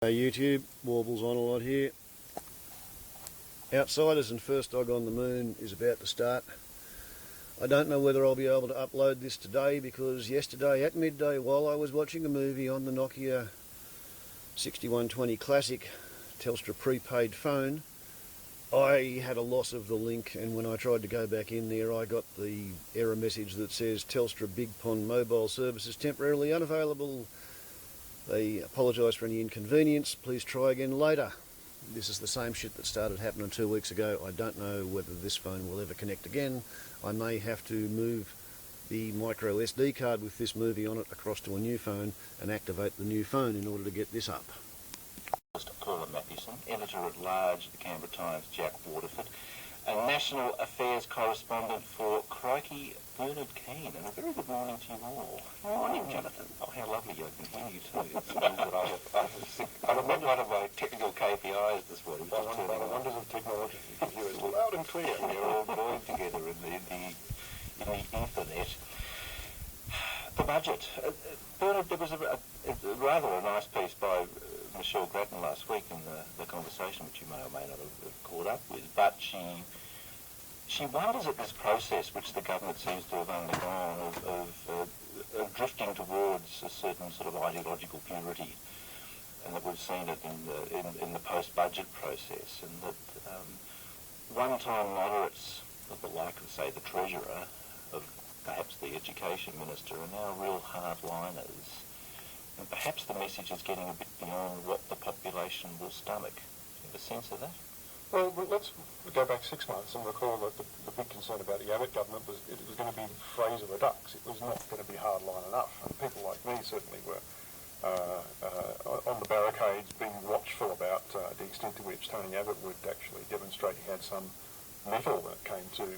Hey YouTube, Warbles on a lot here. Outsiders and First Dog on the Moon is about to start. I don't know whether I'll be able to upload this today because yesterday at midday, while I was watching a movie on the Nokia 6120 Classic Telstra prepaid phone, I had a loss of the link, and when I tried to go back in there I got the error message that says Telstra Big Pond mobile services temporarily unavailable. They apologise for any inconvenience, please try again later. This is the same shit that started happening 2 weeks ago. I don't know whether this phone will ever connect again. I may have to move the micro SD card with this movie on it across to a new phone and activate the new phone in order to get this up. Paula Mathewson, Editor-at-Large of the Canberra Times, Jack Waterford, a National Affairs Correspondent for Crikey, Bernard Keane, and a very good morning to you all. Good morning, Jonathan. Oh, how lovely I can hear you too. It's I'm not one of my technical KPIs this morning. By the wonders of technology, you can hear it loud and clear. We're all joined together in the Ethernet. The budget. Bernard, there was a rather a nice piece by Michelle Grattan last week in the conversation, which you may or may not have caught up with, but she wonders at this process which the government seems to have undergone of drifting towards a certain sort of ideological purity, and that we've seen it in the post-budget process, and that one-time moderates of the like of, say, the Treasurer, of perhaps the Education Minister, are now real hardliners. And perhaps the message is getting a bit beyond what the population will stomach. Do you have a sense of that? Well, let's go back 6 months and recall that the big concern about the Abbott government was it was going to be Fraser Redux. It was not going to be hardline enough. And people like me certainly were on the barricades, being watchful about the extent to which Tony Abbott would actually demonstrate he had some mettle when it came to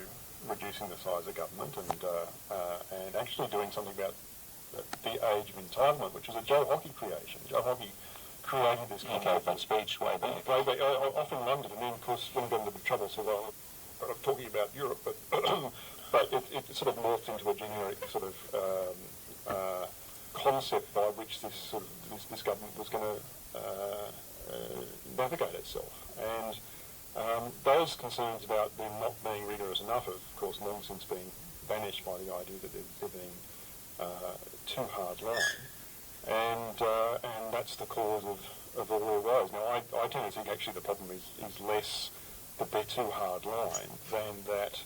reducing the size of government and actually doing something about the age of entitlement, which was a Joe Hockey creation. Joe Hockey created this that speech way back. Off in London, and then of course when he got into big trouble, so I'm talking about Europe, but but it sort of morphed into a generic sort of concept by which this government was going to navigate itself. And those concerns about them not being rigorous enough have, of course, long since been banished by the idea that they're being too hard line, and that's the cause of all their woes. Now, I tend to think actually the problem is less that they're too hard line than that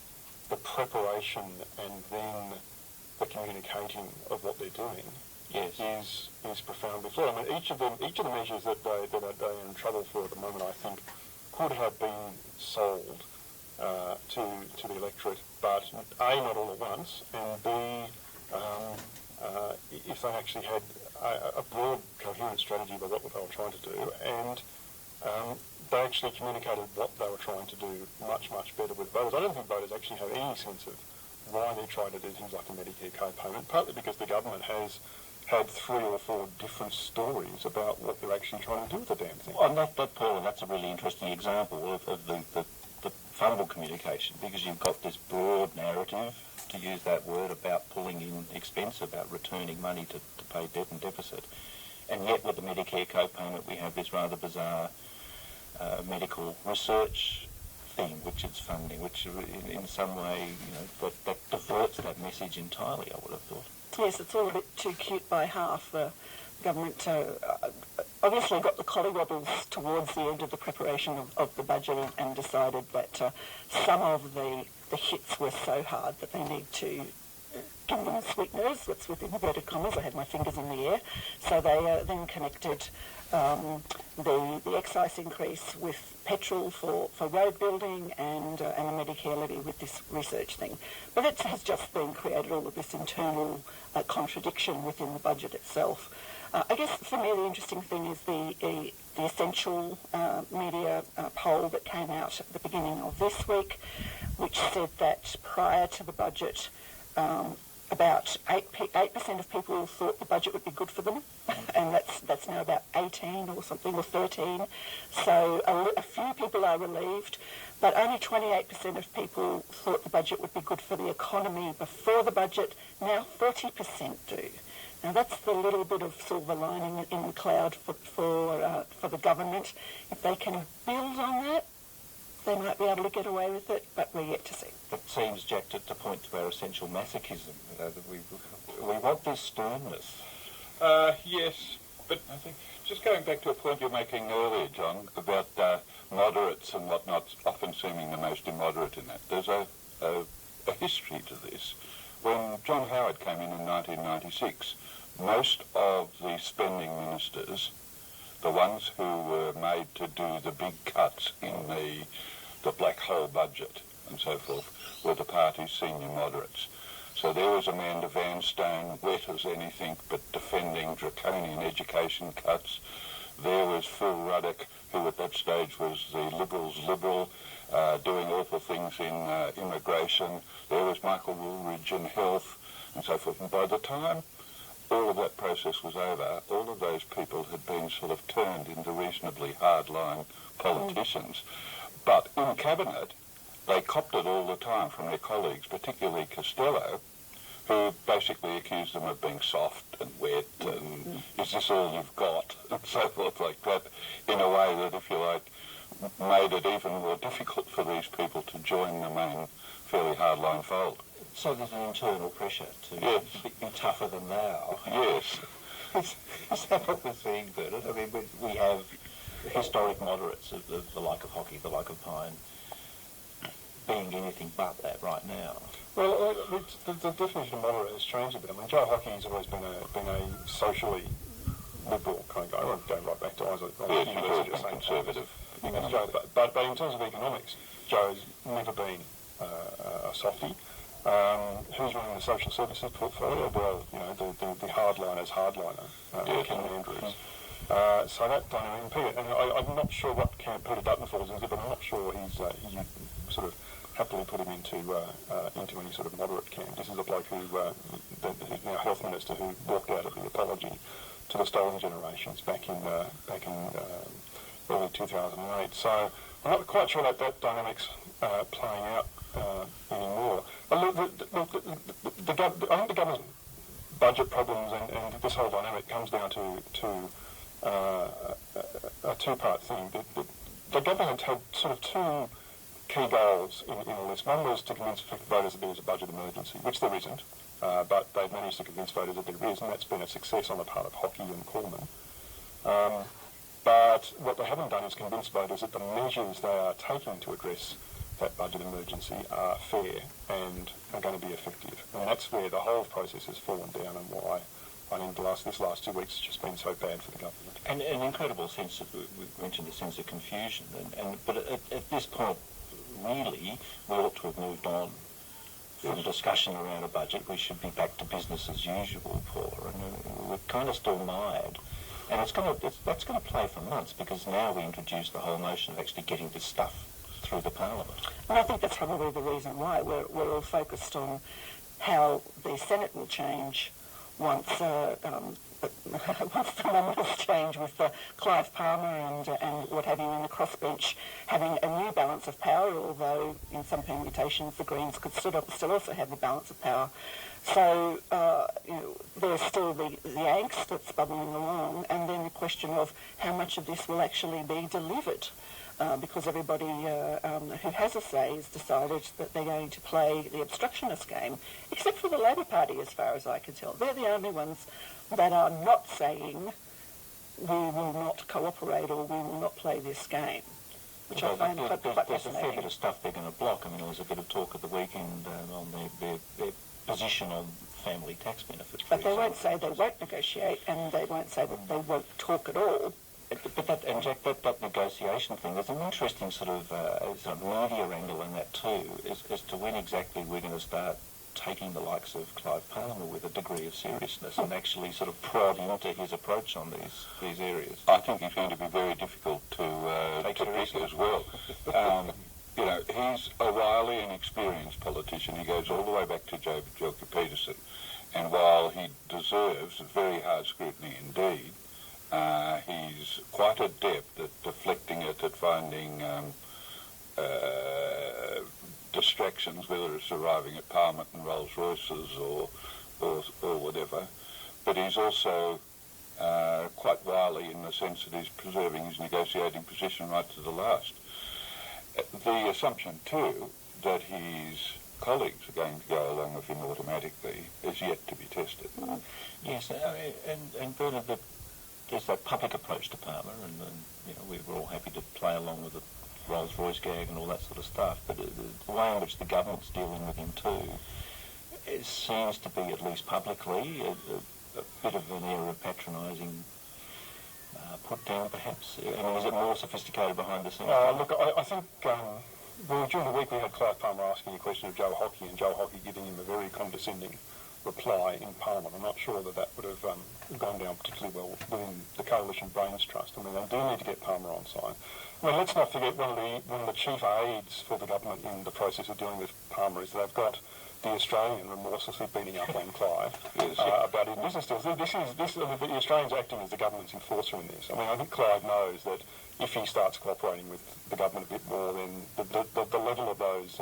the preparation and then the communicating of what they're doing is profoundly flawed. I mean, each of the measures that they're in trouble for at the moment, I think, could have been sold to the electorate, but A, not all at once, and B, if they actually had a broad, coherent strategy about what they were trying to do, and they actually communicated what they were trying to do much, much better with voters. I don't think voters actually have any sense of why they're trying to do things like a Medicare co-payment, partly because the government has had 3 or 4 different stories about what they're actually trying to do with the damn thing. Well, Paul, that's a really interesting example of the fumble communication, because you've got this broad narrative, to use that word, about pulling in expense, about returning money to pay debt and deficit. And yet with the Medicare co-payment we have this rather bizarre medical research thing which it's funding, which in some way, that diverts that message entirely, I would have thought. Yes, it's all a bit too cute by half. The government obviously got the collywobbles towards the end of the preparation of the budget and decided that some of the hits were so hard that they need to give them sweeteners. That's with inverted commas. I had my fingers in the air. So they then connected the excise increase with petrol for road building and a Medicare levy with this research thing. But it has just been created all of this internal contradiction within the budget itself. I guess for me the interesting thing is the Essential media poll that came out at the beginning of this week, which said that prior to the budget, about 8% of people thought the budget would be good for them, and that's now about 18 or something, or 13. So a few people are relieved, but only 28% of people thought the budget would be good for the economy before the budget. Now 40% do. Now that's the little bit of silver lining in the cloud for the government. If they can build on that, they might be able to get away with it, but we're yet to see. It seems, Jack, to point to our essential masochism, that we want this sternness. Yes, but I think just going back to a point you're making earlier, John, about moderates and whatnot, often seeming the most immoderate in that. There's a history to this. When John Howard came in 1996, most of the spending ministers, the ones who were made to do the big cuts in the black hole budget and so forth, were the party's senior moderates. So there was Amanda Vanstone, wet as anything, but defending draconian education cuts. There was Phil Ruddock, who at that stage was the Liberals' liberal, doing awful things in immigration. There was Michael Woolridge in health and so forth. And by the time all of that process was over, all of those people had been sort of turned into reasonably hardline politicians. But in Cabinet, they copped it all the time from their colleagues, particularly Costello, who basically accused them of being soft and wet and is this all you've got and so forth like that, in a way that, if you like, made it even more difficult for these people to join the main fairly hardline fold. So there's an internal pressure to be tougher than thou. Yes. Is that what we're seeing, Bernard? I mean, we have historic moderates of the like of Hockey, the like of Pine, being anything but that right now. Well, the definition of moderate has changed a bit. I mean, Joe Hockey has always been a socially liberal kind of guy. I won't go right back to Isaac. Conservative. But in terms of economics, Joe's never been a softie. Who's running the social services portfolio? Well, you know, the hardliner's hardliner, Ken Andrews. So that dynamic, and I'm not sure what camp Peter Dutton falls into, but I'm not sure he's sort of happily put him into any sort of moderate camp. This is a bloke who's now health minister, who walked out of the apology to the stolen generations back in early 2008. So I'm not quite sure that dynamic's playing out anymore. I think the government's budget problems and this whole dynamic comes down to a two-part thing. The government had sort of two key goals in all this. One was to convince voters that there was a budget emergency, which there isn't, but they've managed to convince voters that there is, and that's been a success on the part of Hockey and Coleman. But what they haven't done is convince voters that the measures they are taking to address that budget emergency are fair and are going to be effective. And that's where the whole process has fallen down, and why I think this last 2 weeks has just been so bad for the government. And an incredible sense of, we mentioned a sense of confusion, but at this point, really, we ought to have moved on from discussion around a budget. We should be back to business as usual, Paula, and we're kind of still mired. And that's going to play for months, because now we introduce the whole notion of actually getting this stuff through the Parliament. And I think that's probably the reason why we're all focused on how the Senate will change once once the numbers change, with Clive Palmer and what have you in the crossbench having a new balance of power, although in some permutations the Greens could still also have the balance of power. So there's still the angst that's bubbling along, and then the question of how much of this will actually be delivered. Because everybody who has a say has decided that they're going to play the obstructionist game, except for the Labor Party, as far as I can tell. They're the only ones that are not saying we will not cooperate or we will not play this game, which I find quite fascinating. There's a fair bit of stuff they're going to block. I mean, there was a bit of talk at the weekend on their position on family tax benefits. But they won't say they won't negotiate, and they won't say that they won't talk at all. But that negotiation thing, there's an interesting sort of media angle in that too, as to when exactly we're going to start taking the likes of Clive Palmer with a degree of seriousness and actually sort of prod into his approach on these areas. I think it's going to be very difficult to pick as well. He's a wily and experienced politician. He goes all the way back to Joker Peterson, and while he deserves very hard scrutiny indeed, he's quite adept at deflecting it, at finding distractions, whether it's arriving at Parliament in Rolls Royces or whatever. but he's also quite wily in the sense that he's preserving his negotiating position right to the last. The assumption, too, that his colleagues are going to go along with him automatically is yet to be tested. Yes, and Bernard, there's that public approach to Palmer, and we were all happy to play along with the Rolls-Royce gag and all that sort of stuff, but the way in which the government's dealing with him too, it seems to be, at least publicly, a bit of an air of patronising put down, perhaps. I mean, is it more sophisticated behind the scenes? Look, I think during the week we had Clive Palmer asking a question of Joe Hockey, and Joe Hockey giving him a very condescending reply in Parliament. I'm not sure that would have gone down particularly well within the Coalition Brains Trust. I mean, they do need to get Palmer on side. I mean, let's not forget one of the chief aids for the government in the process of dealing with Palmer is that they've got the Australian remorselessly beating up on Clive about his business deals. The Australian's acting as the government's enforcer in this. I mean, I think Clive knows that if he starts cooperating with the government a bit more, then the level of those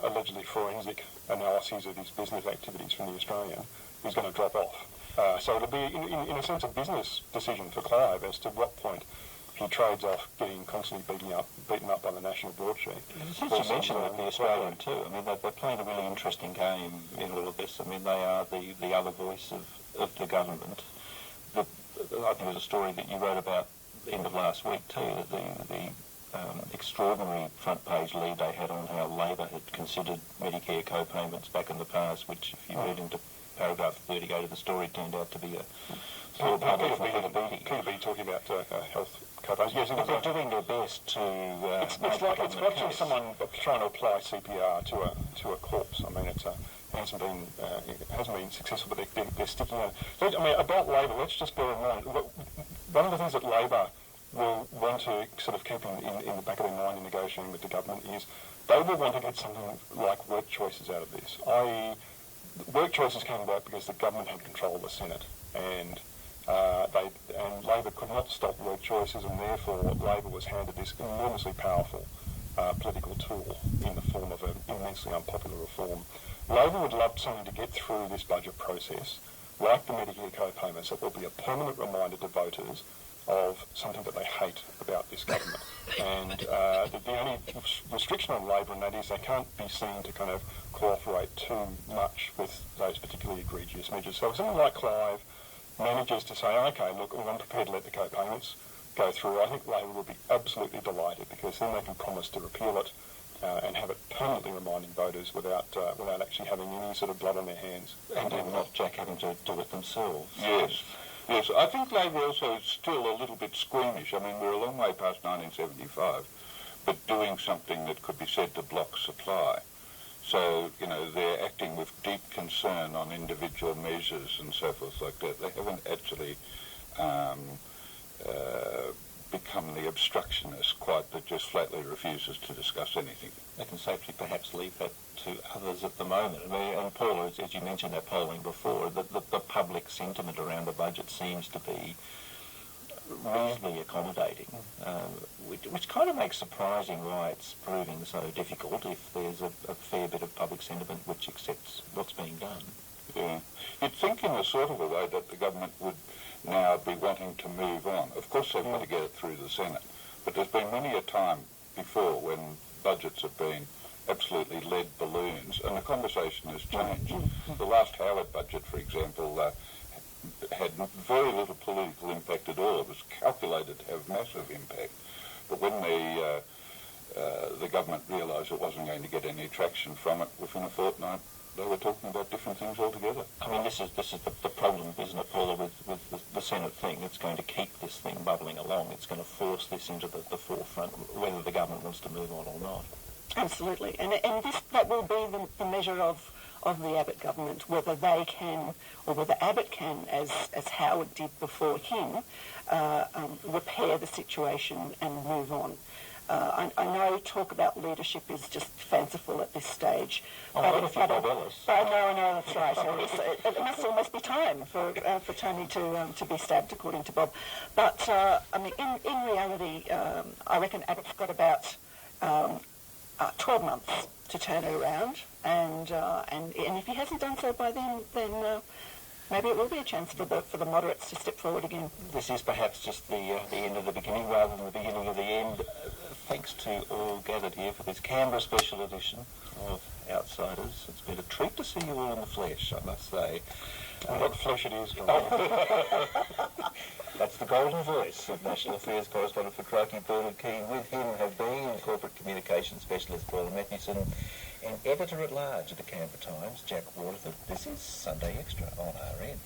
allegedly forensic analyses of his business activities from the Australian is going to drop off. So it'll be, in a sense, a business decision for Clive as to what point he trades off getting constantly beaten up by the national broadsheet. Since you mentioned the Australian too, I mean, they're playing a really interesting game in all of this. I mean, they are the other voice of the government. I think there was a story that you wrote about the end of last week too, that the extraordinary front page lead they had on how Labor had considered Medicare co-payments back in the past, which, if you read into paragraph 38 of the story, turned out to be a flawed public for Peter Beattie. Peter Beattie talking about health co-payments. Yes, but they're doing their best to it's like someone trying to apply CPR to a corpse. I mean, it hasn't been successful, but they're sticking on it. I mean, about Labor, let's just bear in mind, one of the things that Labor will want to sort of keep in the back of their mind in negotiating with the government is they will want to get something like work choices out of this. I.e., work choices came about because the government had control of the Senate, and Labor could not stop work choices, and therefore Labor was handed this enormously powerful political tool in the form of an immensely unpopular reform. Labor would love something to get through this budget process, like the Medicare co-payments, that will be a permanent reminder to voters of something that they hate about this government. And the only restriction on Labor in that is they can't be seen to kind of cooperate too much with those particularly egregious measures. So if something like Clive manages to say, OK, look, I'm prepared to let the co-payments go through, I think Labor will be absolutely delighted, because then they can promise to repeal it and have it permanently reminding voters without actually having any sort of blood on their hands. And not Jack having to do it themselves. Yes. Yes, I think Labor also is still a little bit squeamish. I mean, we're a long way past 1975, but doing something that could be said to block supply. So, they're acting with deep concern on individual measures and so forth like that. They haven't actually become the obstructionist quite that just flatly refuses to discuss anything. They can safely perhaps leave that to others at the moment. I mean, and Paul, as you mentioned that polling before, the public sentiment around the budget seems to be reasonably accommodating, which kind of makes surprising why it's proving so difficult if there's a fair bit of public sentiment which accepts what's being done. Yeah. You'd think in a sort of a way that the government would now be wanting to move on. Of course they've got to get it through the Senate, but there's been many a time before when budgets have been absolutely lead balloons, and the conversation has changed. The last Howard budget, for example, had very little political impact at all. It was calculated to have massive impact, but when the government realised it wasn't going to get any traction from it, within a fortnight they were talking about different things altogether. I mean, this is the problem, isn't it, Paula, with the Senate thing? It's going to keep this thing bubbling along. It's going to force this into the forefront, whether the government wants to move on or not. Absolutely, and that will be the measure of the Abbott government, whether they can, or whether Abbott can, as Howard did before him, repair the situation and move on. I know talk about leadership is just fanciful at this stage. I know, that's right. It must almost be time for Tony to be stabbed, according to Bob. But I mean, in reality, I reckon Abbott's got about 12 months to turn it around, and if he hasn't done so by then maybe it will be a chance for the moderates to step forward again. This is perhaps just the end of the beginning rather than the beginning of the end. Thanks to all gathered here for this Canberra special edition of Outsiders. It's been a treat to see you all in the flesh, I must say. What flesh it is, John. That's the golden voice of National Affairs Correspondent for Crikey, Bernard Keane. With him have been Corporate Communications Specialist Paula Mathewson and Editor-at-Large of the Canberra Times, Jack Waterford. This is Sunday Extra on RN.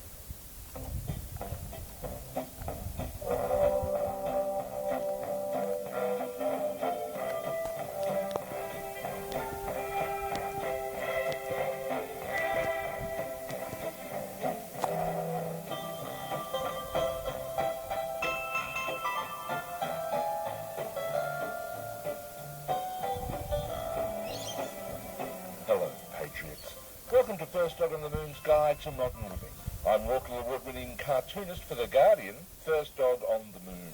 Welcome to First Dog on the Moon's Guide to Modern Living. I'm Walkley Award-winning cartoonist for The Guardian, First Dog on the Moon.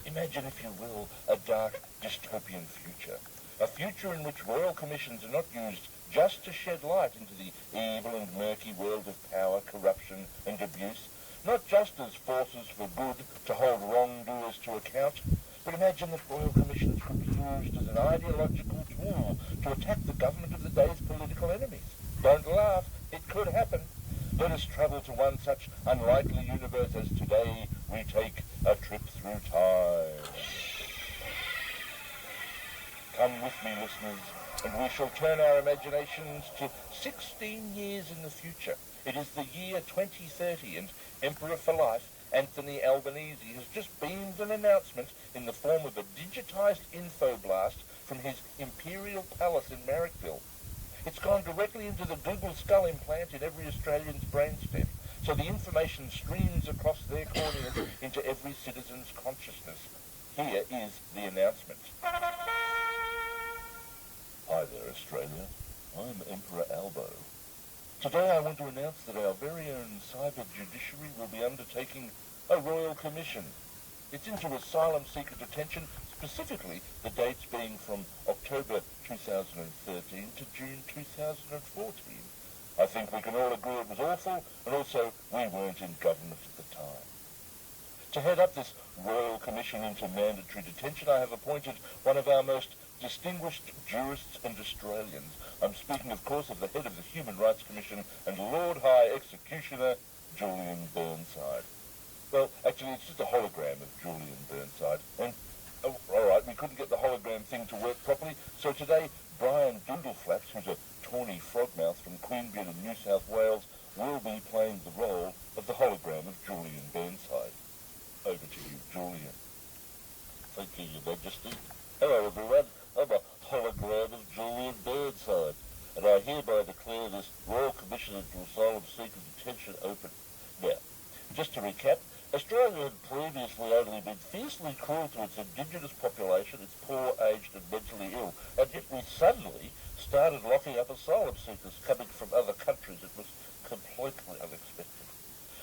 Imagine, if you will, a dark dystopian future. A future in which royal commissions are not used just to shed light into the evil and murky world of power, corruption and abuse, not just as forces for good to hold wrongdoers to account, but imagine that royal commissions could be used as an ideological tool to attack the government of the day's political enemies. Don't laugh, it could happen. Let us travel to one such unlikely universe as today we take a trip through time. Come with me, listeners, and we shall turn our imaginations to 16 years in the future. It is the year 2030, and Emperor for Life, Anthony Albanese, has just beamed an announcement in the form of a digitised infoblast from his imperial palace in Marrickville. It's gone directly into the Google skull implant in every Australian's brainstem, so the information streams across their corneas into every citizen's consciousness. Here is the announcement. Hi there, Australia. I'm Emperor Albo. Today I want to announce that our very own cyber judiciary will be undertaking a royal commission. It's into asylum seeker detention, specifically the dates being from October 2013 to June 2014. I think we can all agree it was awful, and also we weren't in government at the time. To head up this royal commission into mandatory detention, I have appointed one of our most distinguished jurists and Australians. I'm speaking, of course, of the head of the Human Rights Commission and Lord High Executioner, Julian Burnside. Well, actually, it's just a hologram of Julian Burnside. And, all right, we couldn't get the hologram thing to work properly, so today, Brian Doodleflaps, who's a tawny frogmouth from Queanbeyan in New South Wales, will be playing the role of the hologram of Julian Burnside. Over to you, Julian. Thank you, Your Majesty. Hello, everyone. I'm a hologram of Julian Burnside, and I hereby declare this Royal Commission into Asylum Seeker Detention open. Now, just to recap, Australia had previously only been fiercely cruel to its indigenous population, its poor, aged and mentally ill, and yet we suddenly started locking up asylum seekers coming from other countries. It was completely unexpected.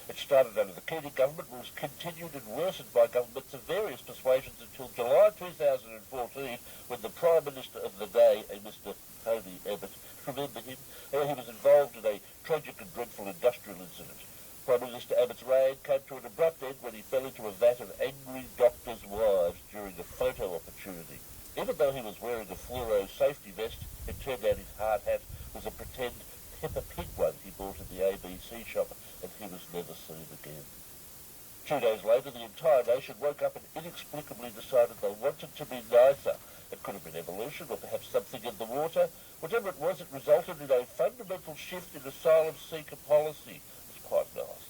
It started under the Keating government, was continued and worsened by governments of various persuasions until July 2014, when the Prime Minister of the day, a Mr. Tony Abbott, remember him? He was involved in a tragic and dreadful industrial incident. Prime Minister Abbott's reign came to an abrupt end when he fell into a vat of angry doctors' wives during a photo opportunity. Even though he was wearing a fluoro safety vest, it turned out his hard hat was a pretend Peppa Pig one he bought at the ABC shop, and he was never seen again. 2 days later, the entire nation woke up and inexplicably decided they wanted to be nicer. It could have been evolution or perhaps something in the water. Whatever it was, it resulted in a fundamental shift in asylum seeker policy. It's quite nice.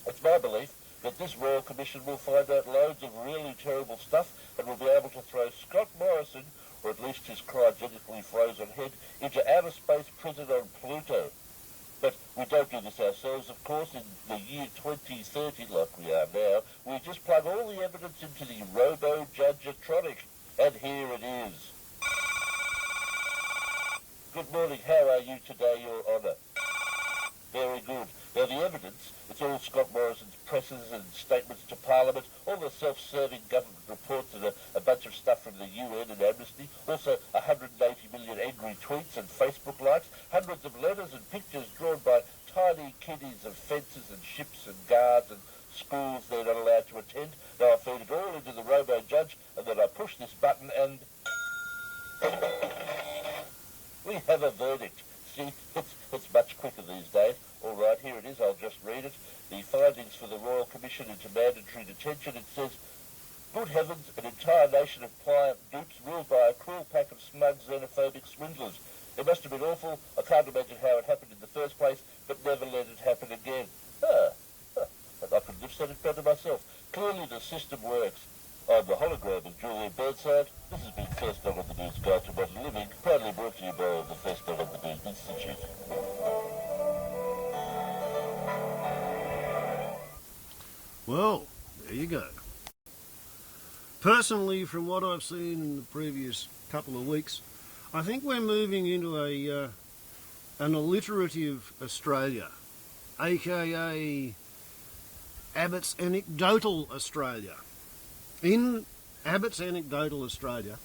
It's my belief that this Royal Commission will find out loads of really terrible stuff and will be able to throw Scott Morrison, or at least his cryogenically frozen head, into outer space prison on Pluto. But we don't do this ourselves, of course. In the year 2030, like we are now, we just plug all the evidence into the robo-judgeatronic. And here it is. Good morning. How are you today, Your Honour? Very good. Now, the evidence, it's all Scott Morrison's presses and statements to Parliament, all the self-serving government reports and a bunch of stuff from the UN and Amnesty, also 180 million angry tweets and Facebook likes, hundreds of letters and pictures drawn by tiny kiddies of fences and ships and guards and schools they're not allowed to attend. Now I feed it all into the robo-judge, and then I push this button and... we have a verdict. See, it's much quicker these days. All right, here it is. I'll just read it. The findings for the Royal Commission into Mandatory Detention. It says, good heavens, an entire nation of pliant dupes ruled by a cruel pack of smug, xenophobic swindlers. It must have been awful. I can't imagine how it happened in the first place, but never let it happen again. I could have said it better myself. Clearly the system works. I'm the hologram of Julian Burnside. This has been First Dog on the News Guide to Modern Living, proudly brought to you by the First Dog on the News Institute. Well, there you go. Personally, from what I've seen in the previous couple of weeks, I think we're moving into an alliterative Australia, aka Abbott's Anecdotal Australia. In Abbott's Anecdotal Australia,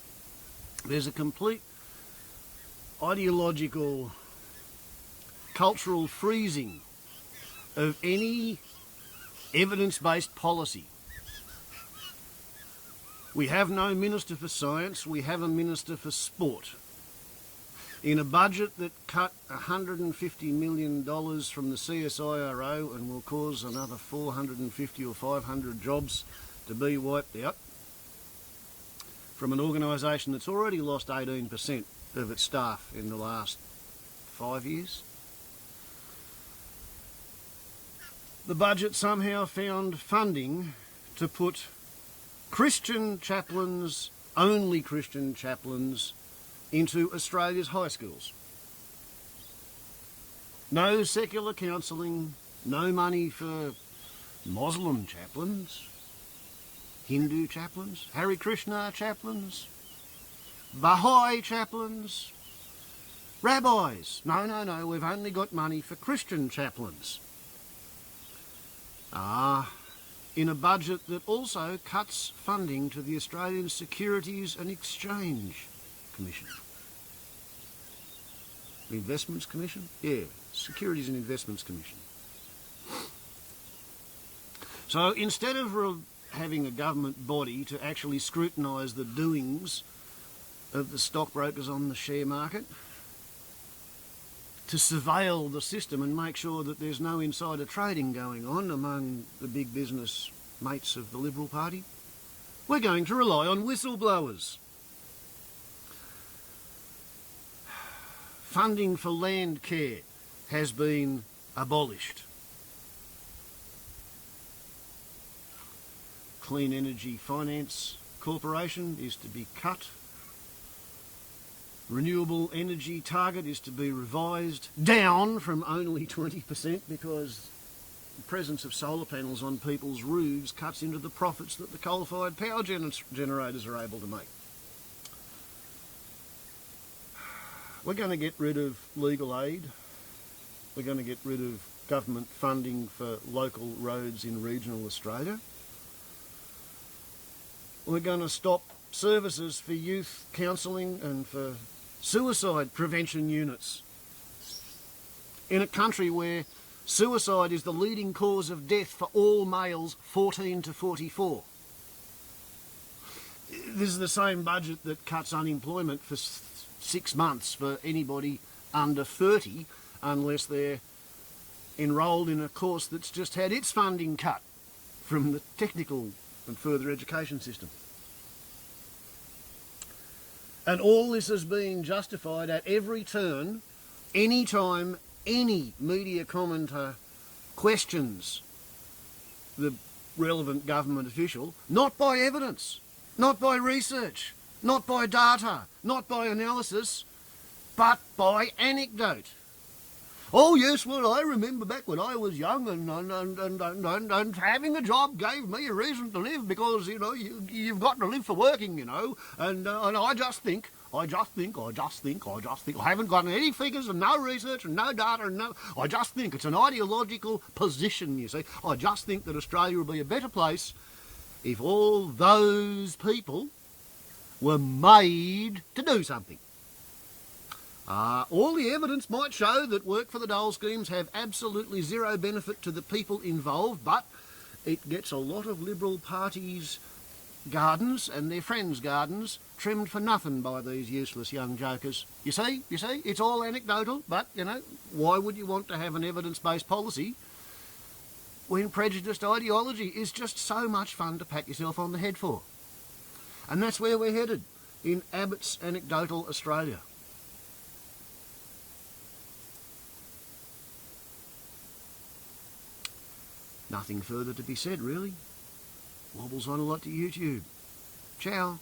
there's a complete ideological, cultural freezing of any evidence-based policy. We have no Minister for Science, we have a Minister for Sport. In a budget that cut $150 million from the CSIRO and will cause another 450 or 500 jobs to be wiped out, from an organisation that's already lost 18% of its staff in the last 5 years. The budget somehow found funding to put Christian chaplains, only Christian chaplains, into Australia's high schools. No secular counselling, no money for Muslim chaplains, Hindu chaplains, Hare Krishna chaplains, Baha'i chaplains, rabbis. No, we've only got money for Christian chaplains. In a budget that also cuts funding to the Australian Securities and Exchange Commission. Investments Commission? Yeah, Securities and Investments Commission. So instead of having a government body to actually scrutinise the doings of the stockbrokers on the share market, to surveil the system and make sure that there's no insider trading going on among the big business mates of the Liberal Party, we're going to rely on whistleblowers. Funding for land care has been abolished. Clean Energy Finance Corporation is to be cut. Renewable energy target is to be revised down from only 20% because the presence of solar panels on people's roofs cuts into the profits that the coal-fired power generators are able to make. We're going to get rid of legal aid. We're going to get rid of government funding for local roads in regional Australia. We're going to stop services for youth counselling and for suicide prevention units. In a country where suicide is the leading cause of death for all males 14 to 44. This is the same budget that cuts unemployment for 6 months for anybody under 30 unless they're enrolled in a course that's just had its funding cut from the technical and further education system. And all this is being justified at every turn, any time any media commentator questions the relevant government official, not by evidence, not by research, not by data, not by analysis, but by anecdote. Oh yes, well I remember back when I was young and having a job gave me a reason to live because, you know, you've got to live for working, you know, and I just think, I haven't got any figures and no research and no data and I just think it's an ideological position, you see. I just think that Australia would be a better place if all those people were made to do something. All the evidence might show that work for the dole schemes have absolutely zero benefit to the people involved, but it gets a lot of Liberal parties' gardens and their friends' gardens trimmed for nothing by these useless young jokers. You see, it's all anecdotal, but, you know, why would you want to have an evidence-based policy when prejudiced ideology is just so much fun to pat yourself on the head for? And that's where we're headed in Abbott's Anecdotal Australia. Nothing further to be said, really. Wobbles on a lot to YouTube. Ciao.